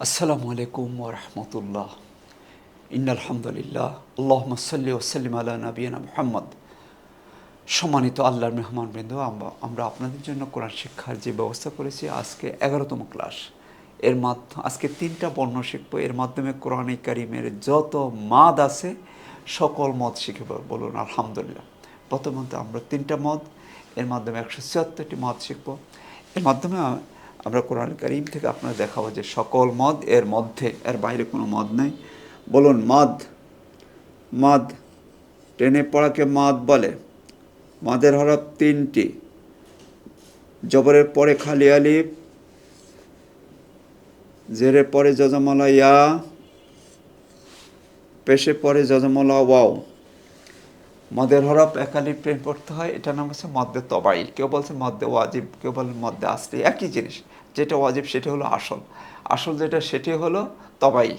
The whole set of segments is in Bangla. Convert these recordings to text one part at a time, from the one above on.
আসসালামু আলাইকুম ওয়া রাহমাতুল্লাহ। ইন্নাল হামদুলিল্লাহ আল্লাহুম্মা সাল্লি ওয়া সাল্লিম আলা নাবিয়িনা মুহাম্মদ। সম্মানিত আল্লাহর মেহমানবৃন্দ, আমরা আপনাদের জন্য কোরআন শিক্ষার যে ব্যবস্থা করেছি, আজকে 11তম ক্লাস। আজকে 3টা বর্ণ শিখব। এর মাধ্যমে কোরআনে কারিমের যত মাদ আছে সকল মদ শিখব। বলুন আলহামদুলিল্লাহ। প্রথমত আমরা 3টা মদ, এর মাধ্যমে 176টি মদ শিখব। এর মাধ্যমে আমরা কোরআন কারিম থেকে আপনারা দেখাবো যে সকল মদ এর মধ্যে, এর বাইরে কোনো মদ নেই। বলুন মদ। মদ টেনে পড়াকে মদ বলে। মাদের হরফ 3টি। জবরের পরে খালি আলিফ, জেরের পরে জজমলা ইয়া, পেশে পরে জজমলা ওয়াও। মদের হরফ এক আলিফ টেনে পড়তে হয়। এটার নাম হচ্ছে মদ্দে তবাই। কেউ বলছে মদ্দে ওয়াজিব, কেউ বলেন মদ্দে আসলি। একই জিনিস। যেটা ওয়াজিব সেটি হলো আসল, আসল যেটা সেটি হলো তবাই,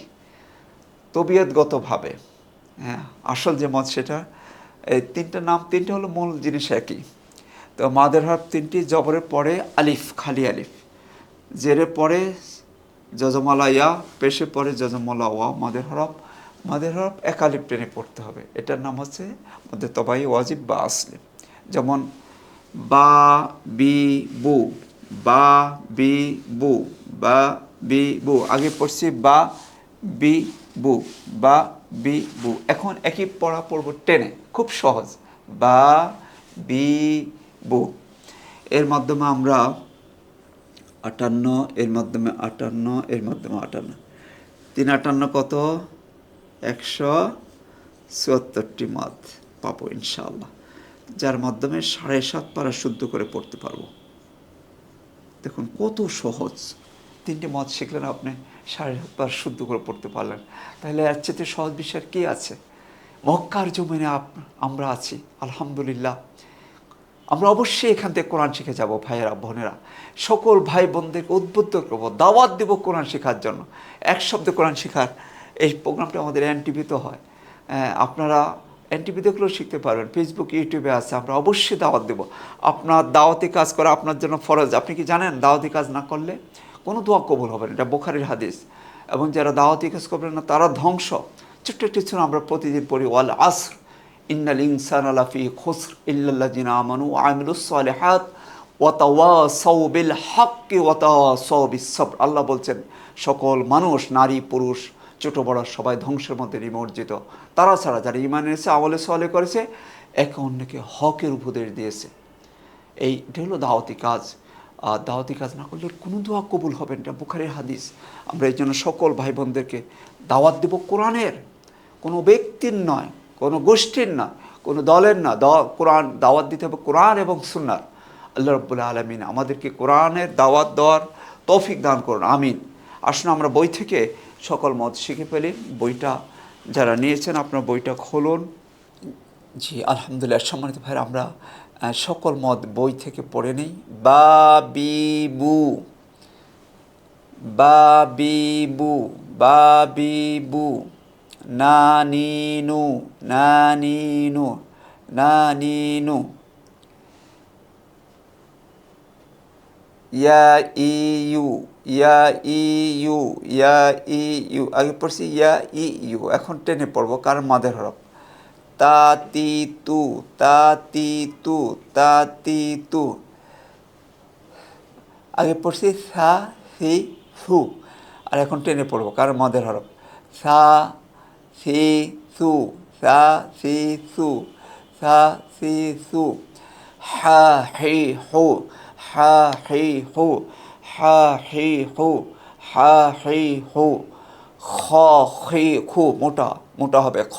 তবিয়তগতভাবে। হ্যাঁ, আসল যে মদ সেটা। এই 3টা হলো মূল জিনিস একই। তো মাদের হরফ 3টি। জবরের পরে আলিফ, খালি আলিফ, জেরের পরে জজমালা ইয়া, পেশে পরে জজমালা ওয়া। মাদের হরফ এক আলিফ টেনে পড়তে হবে। এটার নাম হচ্ছে মধ্যে তবাই, ওয়াজিব বা আসলি। যেমন বা বি বু, বা বি বু, বা বি বু। আগে পড়ছি বা বি বু, বা বি বু। এখন একই পড়া পড়ব টেনে, খুব সহজ। বা বি বু। এর মাধ্যমে আমরা 58, এর মাধ্যমে 58, এর মাধ্যমে 58। 3 কত? 174টি মদ পাবো ইনশাআল্লাহ, যার মাধ্যমে 7.5 পারা শুদ্ধ করে পড়তে পারবো। দেখুন কত সহজ। 3টে মদ শিখলেন, আপনি 7.5 পারা শুদ্ধ করে পড়তে পারলেন। তাহলে এর চেয়ে সহজ বিষয় কী আছে? মক্কার জমিনে আমরা আছি, আলহামদুলিল্লাহ। আমরা অবশ্যই এখান থেকে কোরআন শিখে যাব। ভাইয়েরা, বোনেরা, সকল ভাই বোনদেরকে উদ্বুদ্ধ করবো, দাওয়াত দেব কোরআন শেখার জন্য। এক শব্দে কোরআন শেখার এই প্রোগ্রামটা আমাদের এনটিভিতে হয়। আপনারা এনটিভি দেখলেও শিখতে পারবেন। ফেসবুক, ইউটিউবে আছে। আমরা অবশ্যই দাওয়াত দেব। আপনার দাওয়াতি কাজ করা আপনার জন্য ফরজ। আপনি কি জানেন দাওয়াতি কাজ না করলে কোনো দোয়া কবুল হবে না? এটা বুখারীর হাদিস। এবং যারা দাওয়াতি কাজ করবেন না তারা ধ্বংস। ছোট্ট একটি ছিল আমরা প্রতিদিন পড়ি, ওয়াল আসর ইন্নাল ইনসানা লাফি খুসর ইল্লাল্লাযিনা আমানু ওয়া আমিলুস সালিহাত ওয়া তাওয়াসাউ বিল হাক্কি ওয়া তাওয়াসাউ বিস সবর। আল্লাহ বলছেন সকল মানুষ, নারী পুরুষ ছোট বড় সবাই ধ্বংসের মধ্যে নিমজ্জিত। তারা ছাড়া যারা ঈমান এনেছে, আমলে সালেহ করেছে, একে অন্যকে হকের উপদেশ দিয়েছে। এইটা হলো দাওয়াতি কাজ। আর দাওয়াতি কাজ না করলে কোনো দোয়া কবুল হবে না। এটা বুখারীর হাদিস। আমরা এই জন্য সকল ভাই বোনদেরকে দাওয়াত দেব কোরআনের, কোনো ব্যক্তির নয়, কোনো গোষ্ঠীর নয়, কোনো দলের না। কোরআন দাওয়াত দিতে হবে, কোরআন এবং সুন্নাহর। আল্লাহ রাব্বুল আলামিন আমাদেরকে কোরআনের দাওয়াত দেওয়ার তৌফিক দান করুন, আমিন। আসুন আমরা বই থেকে সকল মত শিখে ফেলি। বইটা যারা নিয়েছেন আপনার বইটা খুলুন। জি আলহামদুলিল্লাহ। সম্মানিত ভাইরা, আমরা সকল মত বই থেকে পড়ে নিই। বা বি বু, বা বি বু, বা বি বু। না নি নু, না নি নু, না নি নু। ইয়া ই ইউ, ইয়া ই ইউ, ইয়া ই ইউ। আগে পড়ছি ইয়া ই ইউ, এখন টেনে পড়বো কারণ মাদের হরফ। তা তি তু, তা তি তু, তা তি তু। আগে পড়ছি সা সি সু, আর এখন টেনে পড়বো কারণ মাদের হরফ। সা সি সু, সা সি সু, সা সি সু। হা হি হু, হা হি হু, হা হি হু, হা হি হু। খ খি খু, মোটা মোটা হবে। খ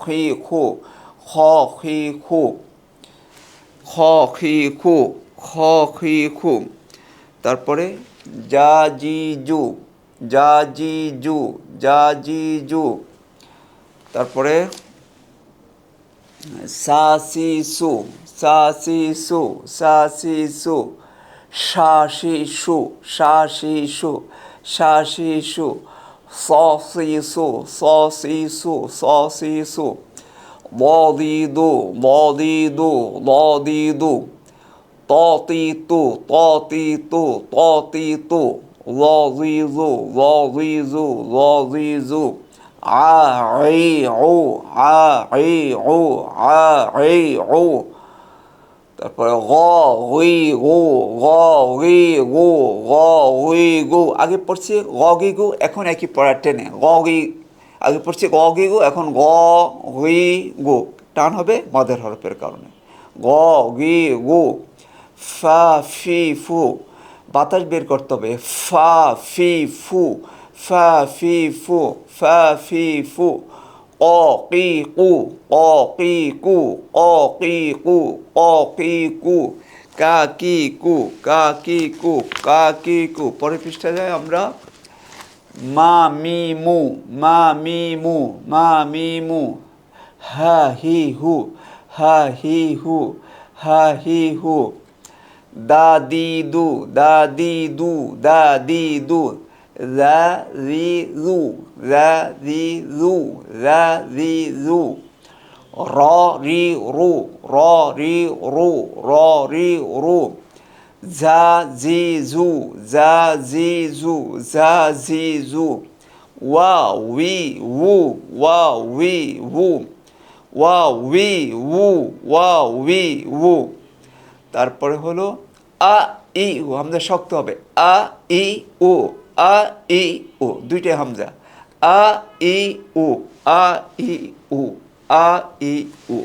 খি খু, খ খি খু, খ খি খু, খ খি খু। তারপরে জা জি জু, জা জি জু, জা জি জু। তারপরে সা সি সু, সা সি সু, সা সি সু। সা সি সু, সা সি সু, সা সি সু। স সি সু, স সি সু, স সি সু। ল দি দু, ল দি দু, ল দি দু। ত তি তু, ত তি তু, ত তি তু। লাযিযু লাযিযু লাযিযু আইউ আইউ আইউ। তারপরে গু আগে পড়ছি গিগু, এখন একই পড়ার টেনে আগে পড়ছি গিগু, এখন গু টান হবে মদের হরফের কারণে। গিগু। ফা ফি ফু, বাতাস বের করতে হবে। ফা ফি ফু ফা ফি ফু ফা ফি ফু। অকিকু অকিকু অকিকু অকিকু। কাকিকু কাকিকু কাকিকু। পরের পৃষ্ঠায় যাই আমরা। মামিমু মামিমু মামিমু। হাহিহু হাহিহু হাহিহু। দাদিদু দাদিদু দাদিদু। রারিরু রারিরু রারিরু। ররিরু ররিরু ররিরু। জাজিজু জাজিজু জাজিজু। ওয়াউইউ ওয়াউইউ ওয়াউইউ ওয়াউইউ। তারপরে হলো আ ই উ, হামজা শক্ত হবে। আ ই উ আ ই উ, দুইটাই হামজা। আ ই উ আ ই উ আ ই উ।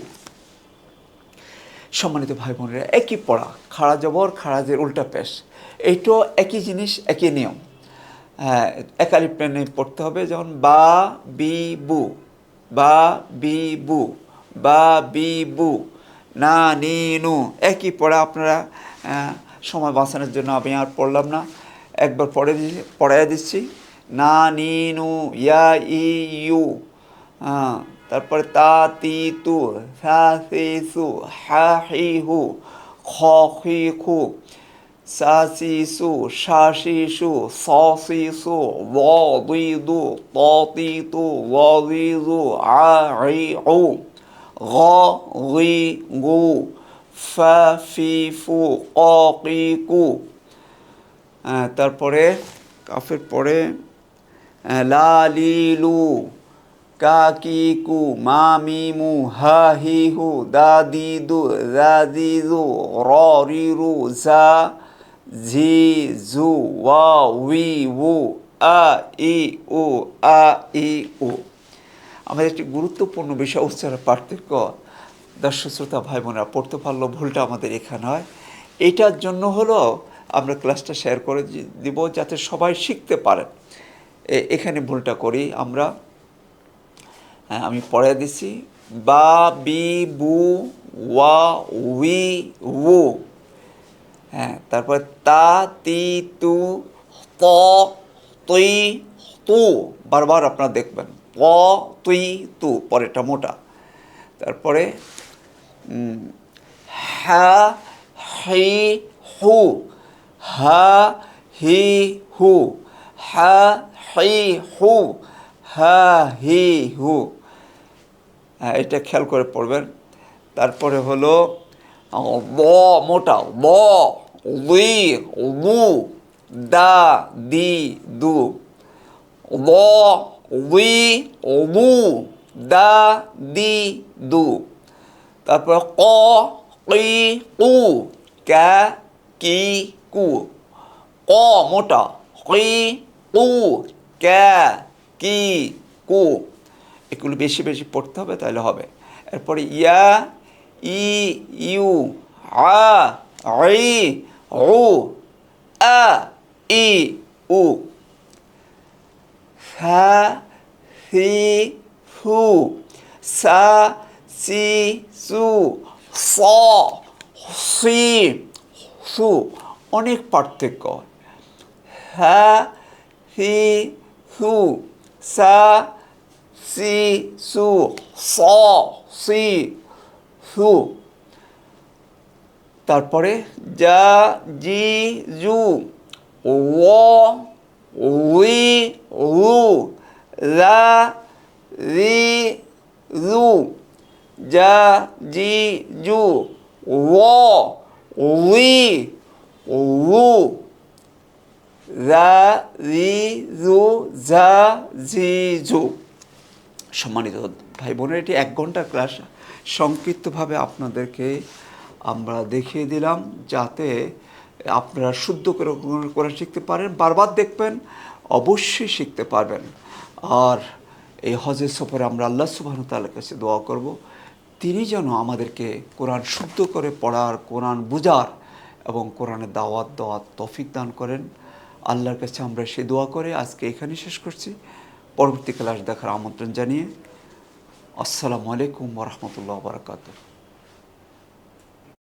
সম্মানিত ভাই বোনেরা, একই পড়া, খাড়া জবর খাড়াজের উল্টা পেশ, এইটাও একই জিনিস, একই নিয়ম। হ্যাঁ, একালিপ টেনে পড়তে হবে। যেমন বা বি বু বা বি বু বা বি বু। না নি নু, একই পড়া। আপনারা সময় বাঁচানোর জন্য আমি আর পড়লাম না, একবার পড়াইয়া দিচ্ছি। না নি নু ইয়া ই ইউ। তারপরে তা তি তু সা সি সু হা হি হু খ হি খু সা সি সু সা সি সু স সি সু ল দুই দু ত তি তু ল দুই দু আ ই উ ঘ গি গু ফা ফি ফু ক কি কু। তারপরে কাফের পরে লা লি লু কাকিকু মামিমু হাহিহু দাদিদু দাদিদু ররিরু জা ঝিঝু ওয়াউইউ আ ই উ আ ই উ। আমাদের একটি গুরুত্বপূর্ণ বিষয় উচ্চারণ পার্থক্য। দর্শক শ্রোতা ভাই বোনেরা, পড়তে পারলেও ভুলটা আমাদের এখানে হয়। এইটার জন্য হলো আমরা ক্লাসটা শেয়ার করে দিব, যাতে সবাই শিখতে পারেন। এখানে ভুলটা করি আমরা। আমি পড়ে দিচ্ছি। বা বি বু ওয়া উই উ। তারপরে তা তি তু ত তুই তু, বারবার আপনারা দেখবেন। ত তুই তু, পরেরটা মোটা। তারপরে হা হি হু হা হি হু হা হি হু হা হি হু। এটা খেয়াল করে পড়বেন। তারপরে হলো ল মোটা, ল লুই লু দা দি দু। ল লুই লু দা দি দু। তারপরে ক কি কু ক্যা কি কু। ক মোটা, কি কু ক্যা কি কু। এগুলো বেশি বেশি পড়তে হবে, তাহলে হবে। এরপরে ইয়া ই ইউ আ ই উ আ ই উ। সা সি সু সা সি সু স সি সু। অনেক পার্থক্য। হা হি সু সা সি সু স সি সু। তারপরে যা জি জু ও উই রু রা রি রু। যা জি জু ও উই রু। রা রি রু জা জি জু। সম্মানিত ভাই বোনের, এটি 1 ঘন্টার ক্লাস। সংক্ষিপ্তভাবে আপনাদেরকে আমরা দেখিয়ে দিলাম যাতে আপনারা শুদ্ধ করে কোরআন শিখতে পারেন। বারবার দেখবেন, অবশ্যই শিখতে পারবেন। আর এই হজের সফরে আমরা আল্লাহ সুবহানাহু ওয়া তাআলার কাছে দোয়া করব, তিনি যেন আমাদেরকে কোরআন শুদ্ধ করে পড়ার, কোরআন বুঝার এবং কোরআনের দাওয়াত দেওয়ার তৌফিক দান করেন। আল্লাহর কাছে আমরা সে দোয়া করে আজকে এখানেই শেষ করছি। পরবর্তী ক্লাস দেখার আমন্ত্রণ জানিয়ে আসসালামু আলাইকুম ওয়া রাহমাতুল্লাহি ওয়া বারাকাতুহু।